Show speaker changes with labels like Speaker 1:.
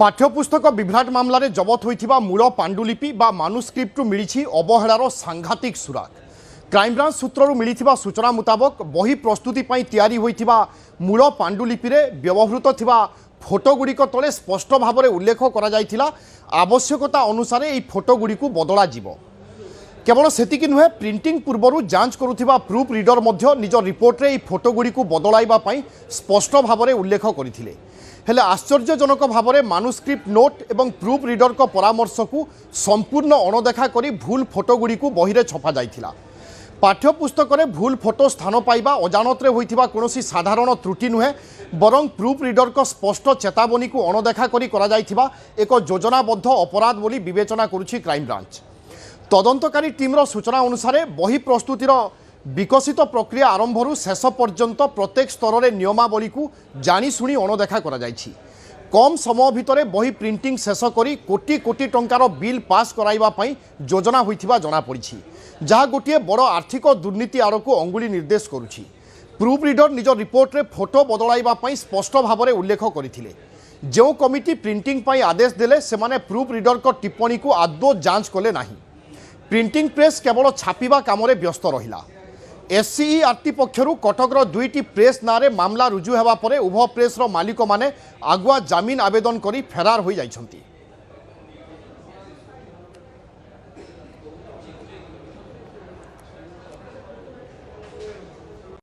Speaker 1: पाठ्यपुस्तक विभ्राट मामलें जबत होता मूल पांडुलिपि बा मानुस्क्रिप्टू मिली अवहेलार सांघातिक सुराग। क्राइमब्रांच सूत्रु मिली सूचना मुताबक बही प्रस्तुति तैयारी होता मूल पांडुलिपि व्यवहृत थिबा फोटोगुड़िक तले स्पष्ट भाव में उल्लेख कर आवश्यकता अनुसार यह फोटोगुड़ी बदला जीव। केवल सेतिकी नुहे प्रिंटिंग पूर्व जांच करुवा प्रूफ रीडर निज रिपोर्ट रे फोटोगुड़ी बदलाइबा स्पष्ट भाव में उल्लेख करथिले। हेले आश्चर्यजनक भाव में मानुस्क्रिप्ट नोट एवं प्रूफ रीडर को परामर्श को संपूर्ण अणदेखा करी भूल फोटोगुड़ी बही छपा जाइथिला। पाठ्यपुस्तक में भूल फोटो स्थान पाइबा अजानत होइथिबा कोनोसी साधारण त्रुटि नुहे बरं प्रूफ रीडर को स्पष्ट चेतावनी को अणदेखा करी करा जाइथिबा एक योजनाबद्ध अपराध बोली विवेचना करुछि क्राइमब्रांच। तदंतकारी टीम्र सूचना अनुसार बही प्रस्तुतिर विकसित प्रक्रिया आरंभरू शेष पर्यंत प्रत्येक स्तर में नियमावली को जाणीशुणी अणदेखा करा जाइछि। कम समय भितर बही प्रिंटिंग शेष करी कोटी कोटी टंकार बिल पास कराइबा पई योजना होइथिबा जणा पड़िछि, जहाँ गोटे बड़ आर्थिक दुर्नीति आड़क अंगुली निर्देश करुछि। प्रूफ रीडर निज रिपोर्ट रे फोटो बदलाइबा पई स्पष्ट भाव में उल्लेख करथिले। जो कमिटी प्रिंटिंग पई आदेश देले सेमाने प्रूफ रीडर को टिप्पणी को आदौ जांच कले नाही। प्रिंटिंग प्रेस केवल छापिबा काम रे व्यस्त रहिला। एससीईआरटी पक्षरु कटकर दुईटी प्रेस नारे मामला रुजु हेबा परे उभय प्रेसर मालिक माने आगुआ जामिन आवेदन करी फेरार हो जाइछंती।